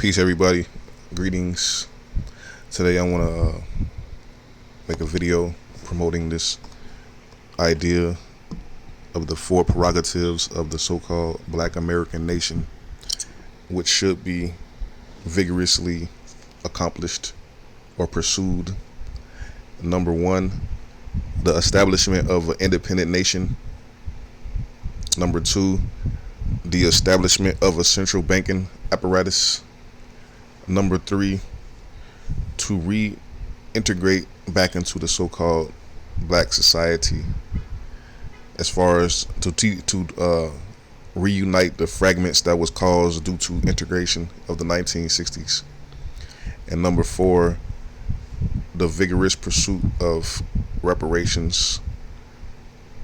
Peace, everybody. Greetings. Today, I want to make a video promoting this idea of the four prerogatives of the so-called Black American nation, which should be vigorously accomplished or pursued. Number one, the establishment of an independent nation. Number two, the establishment of a central banking apparatus. Number three, to reintegrate back into the so-called black society, as far as to reunite the fragments that was caused due to integration of the 1960s. And number four, the vigorous pursuit of reparations,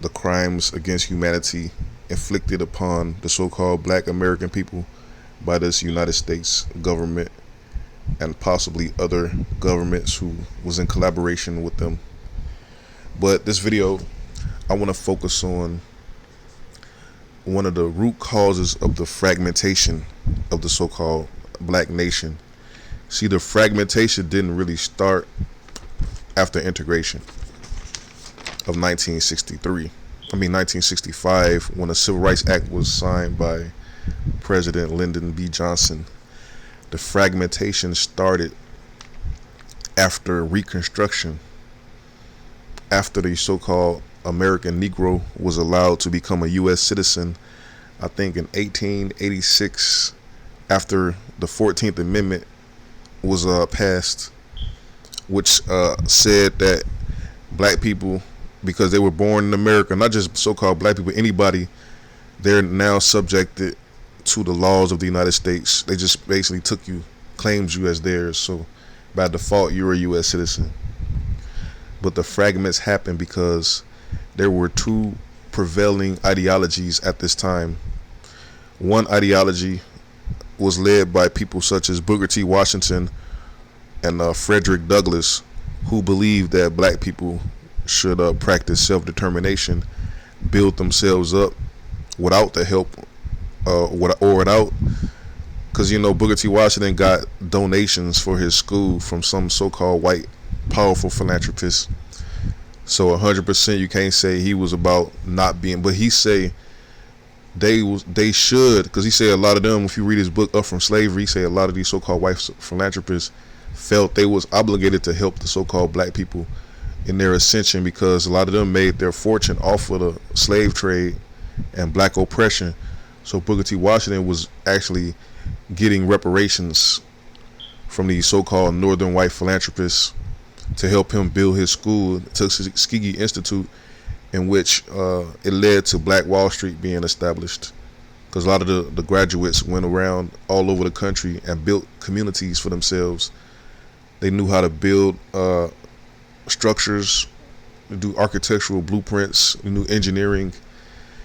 the crimes against humanity inflicted upon the so-called Black American people by this United States government and possibly other governments who was in collaboration with them. But this video, I want to focus on one of the root causes of the fragmentation of the so-called black nation. See, the fragmentation didn't really start after integration of 1965, when the Civil Rights Act was signed by President Lyndon B. Johnson. The fragmentation started after Reconstruction, after the so-called American Negro was allowed to become a U.S. citizen, I think in 1886, after the 14th Amendment was passed, which said that black people, because they were born in America, not just so-called black people, anybody, they're now subjected to the laws of the United States. They just basically claims you as theirs. So by default, you're a U.S. citizen. But the fragments happened because there were two prevailing ideologies at this time. One ideology was led by people such as Booker T. Washington and Frederick Douglass, who believed that black people should practice self-determination, build themselves up without the help without, because Booker T. Washington got donations for his school from some so-called white powerful philanthropist. So 100% you can't say he was about not being, but he say they should, because he said a lot of them, if you read his book Up From Slavery, he say a lot of these so-called white philanthropists felt they was obligated to help the so-called black people in their ascension, because a lot of them made their fortune off of the slave trade and black oppression. So Booker T. Washington was actually getting reparations from these so-called northern white philanthropists to help him build his school, Tuskegee Institute, in which it led to Black Wall Street being established, because a lot of the graduates went around all over the country and built communities for themselves. They knew how to build structures, do architectural blueprints, they knew engineering.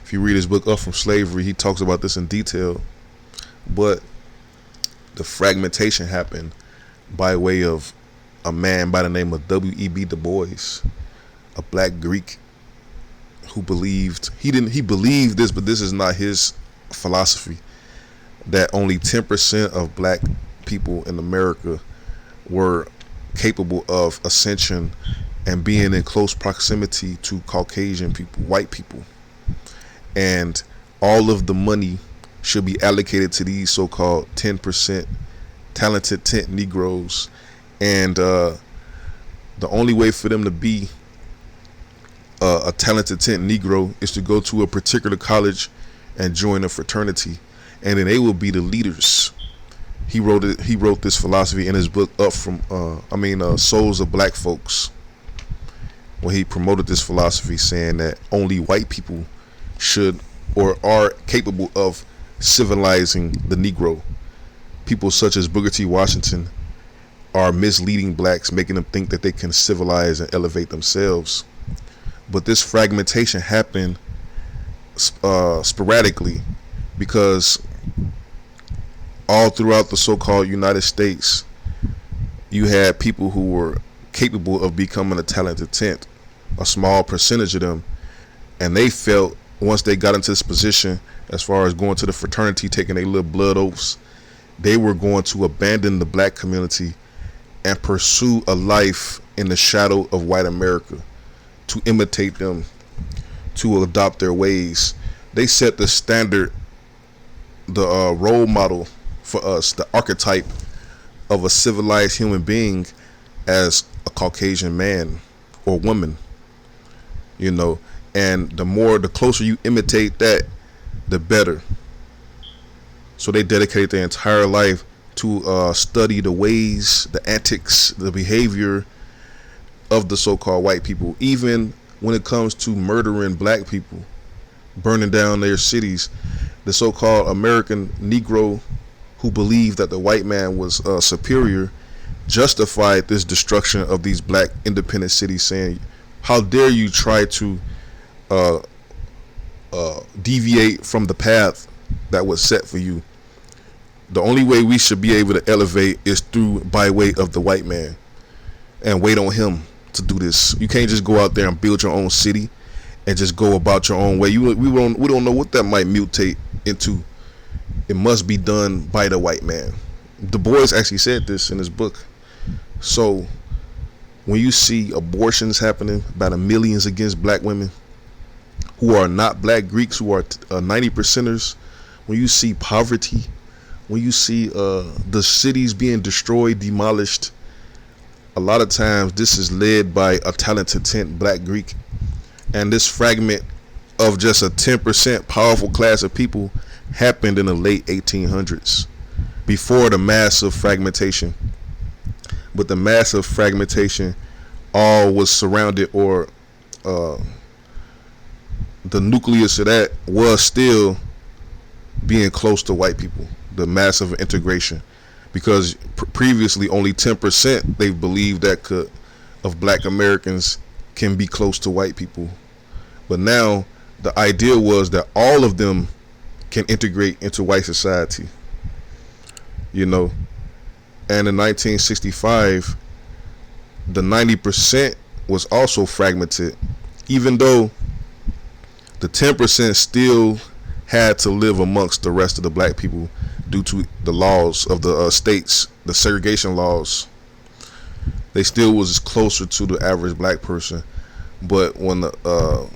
If you read his book Up From Slavery, he talks about this in detail. But the fragmentation happened by way of a man by the name of W.E.B. Du Bois, a black Greek who believed, he believed this, but this is not his philosophy, that only 10% of black people in America were capable of ascension and being in close proximity to Caucasian people, white people. And all of the money should be allocated to these so-called 10% talented tent Negroes. And the only way for them to be a talented tent Negro is to go to a particular college and join a fraternity, and then they will be the leaders. He wrote this philosophy in his book Souls of Black Folks, when he promoted this philosophy, saying that only white people should or are capable of civilizing the Negro. People such as Booker T. Washington are misleading blacks, making them think that they can civilize and elevate themselves. But this fragmentation happened sporadically, because all throughout the so-called United States, you had people who were capable of becoming a talented tent, a small percentage of them, and they felt once they got into this position, as far as going to the fraternity, taking their little blood oaths, they were going to abandon the black community and pursue a life in the shadow of white America, to imitate them, to adopt their ways. They set the standard, the role model for us, the archetype of a civilized human being as a Caucasian man or woman, you know. And the closer you imitate that, the better. So they dedicate their entire life to study the ways, the antics, the behavior of the so-called white people. Even when it comes to murdering black people, burning down their cities, the so-called American Negro, who believed that the white man was superior, justified this destruction of these black independent cities, saying, how dare you try to deviate from the path that was set for you. The only way we should be able to elevate is through by way of the white man, and wait on him to do this. You can't just go out there and build your own city and just go about your own way. We don't know what that might mutate into. It must be done by the white man. Du Bois actually said this in his book. So when you see abortions happening by the millions against black women who are not black Greeks, who are 90%ers, when you see poverty, when you see the cities being destroyed, demolished, a lot of times this is led by a talented 10 black Greek. And this fragment of just a 10% powerful class of people happened in the late 1800s, before the massive fragmentation. But the massive fragmentation all was surrounded, or the nucleus of that was still being close to white people, the massive integration. Because previously only 10% they believed that of black Americans can be close to white people. But now the idea was that all of them can integrate into white society, you know. And in 1965, the 90% was also fragmented, even though the 10% still had to live amongst the rest of the black people due to the laws of the states, the segregation laws. They still was closer to the average black person. But when the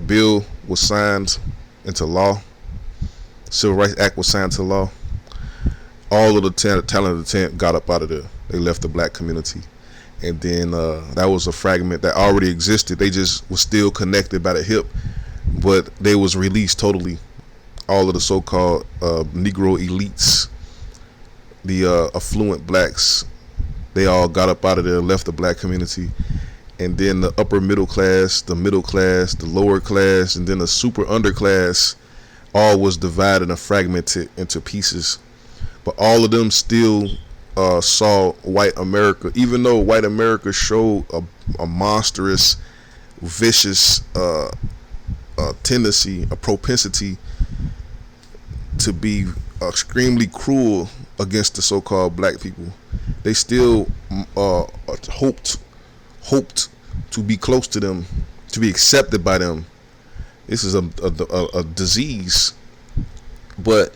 bill was signed into law, Civil Rights Act was signed into law, all of the talented 10 got up out of there. They left the black community. And then that was a fragment that already existed. They just was still connected by the hip, but they was released totally. All of the so-called Negro elites, the affluent blacks, they all got up out of there, left the black community. And then the upper middle class, the lower class, and then the super underclass, all was divided and fragmented into pieces. But all of them still saw white America, even though white America showed a monstrous, vicious tendency, a propensity to be extremely cruel against the so-called black people. They still hoped to be close to them, to be accepted by them. This is a disease. But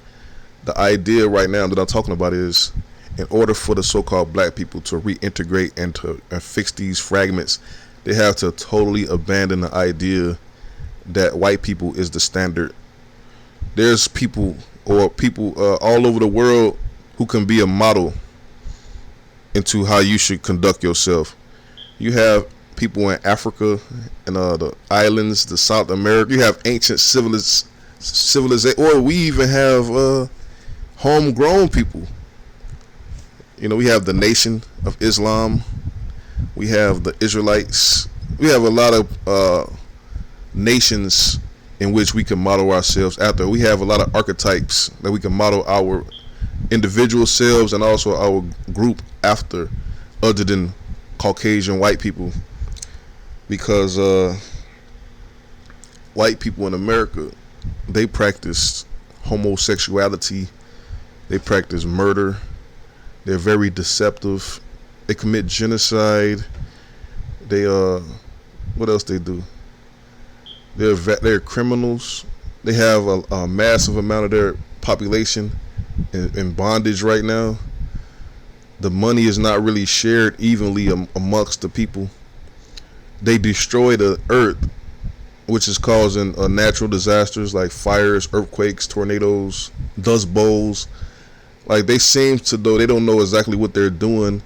the idea right now that I'm talking about is, in order for the so-called black people to reintegrate and fix these fragments, they have to totally abandon the idea that white people is the standard. There's people all over the world who can be a model into how you should conduct yourself. You have people in Africa and the islands, the South America. You have ancient civilization, or we even have homegrown people. You know, we have the Nation of Islam. We have the Israelites. We have a lot of nations in which we can model ourselves after. We have a lot of archetypes that we can model our individual selves and also our group after, other than Caucasian white people. Because white people in America, they practice homosexuality, they practice murder, they're very deceptive, they commit genocide, they what else they do? They're criminals. They have a massive amount of population in bondage right now. The money is not really shared evenly amongst the people. They destroy the earth, which is causing natural disasters like fires, earthquakes, tornadoes, dust bowls. Like they seem to, though they don't know exactly what they're doing.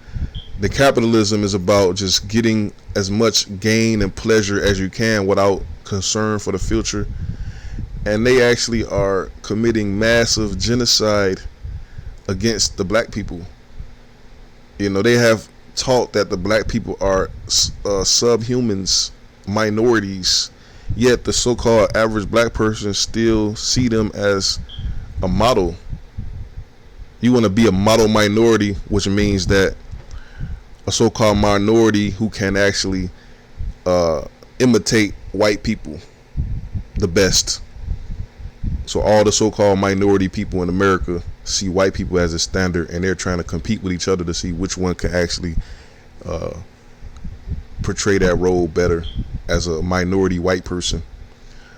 The capitalism is about just getting as much gain and pleasure as you can without concern for the future. And they actually are committing massive genocide against the black people. You know, they have taught that the black people are subhumans, minorities, yet the so-called average black person still see them as a model. You want to be a model minority, which means that a so-called minority who can actually imitate white people the best. So all the so-called minority people in America see white people as a standard, and they're trying to compete with each other to see which one can actually portray that role better as a minority white person.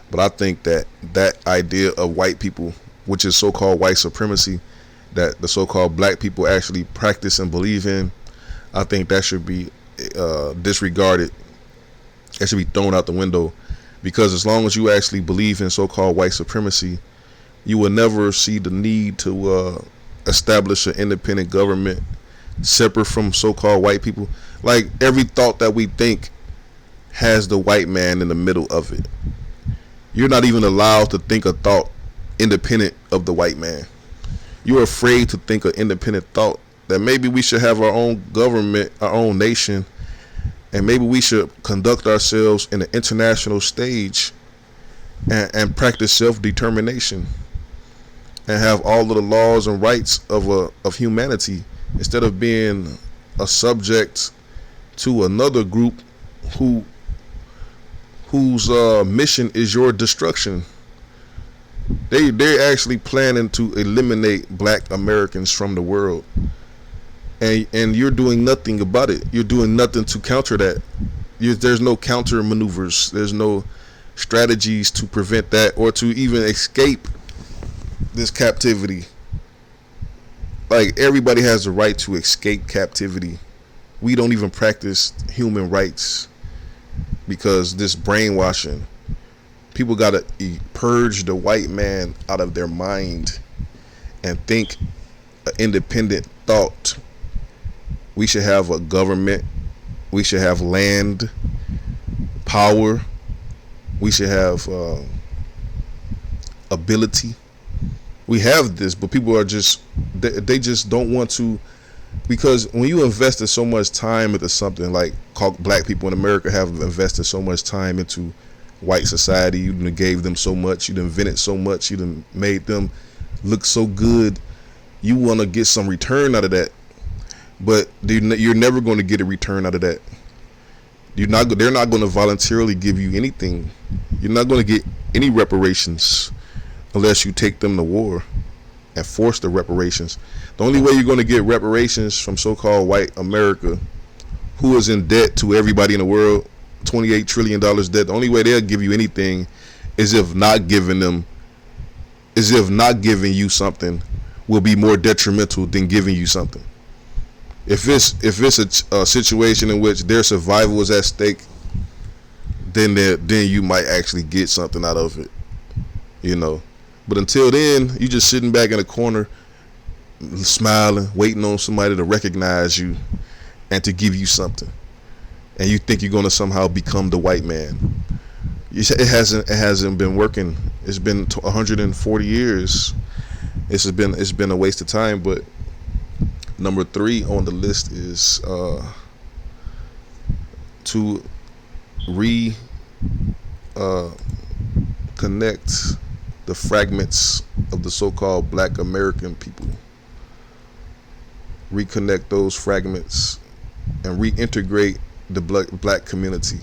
But I think that that idea of white people, which is so-called white supremacy, that the so-called black people actually practice and believe in, I think that should be disregarded. That should be thrown out the window, because as long as you actually believe in so-called white supremacy, you will never see the need to establish an independent government separate from so-called white people. Like every thought that we think has the white man in the middle of it. You're not even allowed to think a thought independent of the white man. You're afraid to think an independent thought that maybe we should have our own government, our own nation, and maybe we should conduct ourselves in an international stage and practice self-determination and have all of the laws and rights of humanity, instead of being a subject to another group whose mission is your destruction. They're actually planning to eliminate black Americans from the world, and you're doing nothing about it. You're doing nothing to counter that. There's no counter maneuvers. There's no strategies to prevent that or to even escape this captivity. Like everybody has the right to escape captivity. We don't even practice human rights because this brainwashing. People gotta purge the white man out of their mind and think an independent thought. We should have a government. We should have land, power. We should have ability. We have this, but people are just, they just don't want to, because when you invested so much time into something, like black people in America have invested so much time into white society, you done gave them so much, you done invented so much, you done made them look so good, you want to get some return out of that, but you're never going to get a return out of that. They're not going to voluntarily give you anything. You're not going to get any reparations unless you take them to war and force the reparations. The only way you're going to get reparations from so-called white America, who is in debt to everybody in the world, $28 trillion debt, the only way they'll give you anything is if not giving you something will be more detrimental than giving you something. If it's a situation in which their survival is at stake, then you might actually get something out of it, you know. But until then, you just sitting back in a corner, smiling, waiting on somebody to recognize you and to give you something, and you think you're going to somehow become the white man. It hasn't been working. It's been 140 years. It's been a waste of time. But number 3 on the list is to connect the fragments of the so-called black American people. Reconnect those fragments and reintegrate the black community,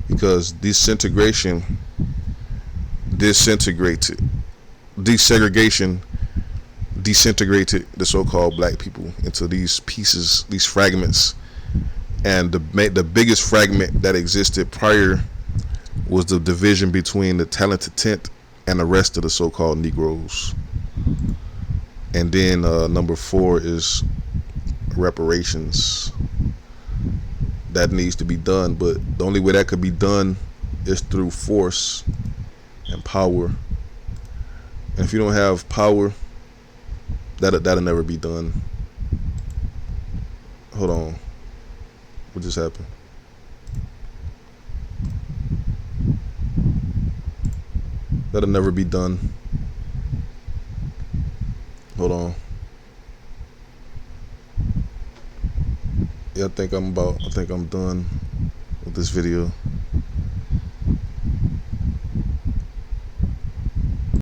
because desegregation disintegrated the so-called black people into these pieces, these fragments. And the biggest fragment that existed prior was the division between the talented tenth and the rest of the so-called Negroes. And then number 4 is reparations. That needs to be done, but the only way that could be done is through force and power. And if you don't have power, that'll never be done. Hold on, what just happened? That'll never be done. Hold on. Yeah, I think I'm done with this video.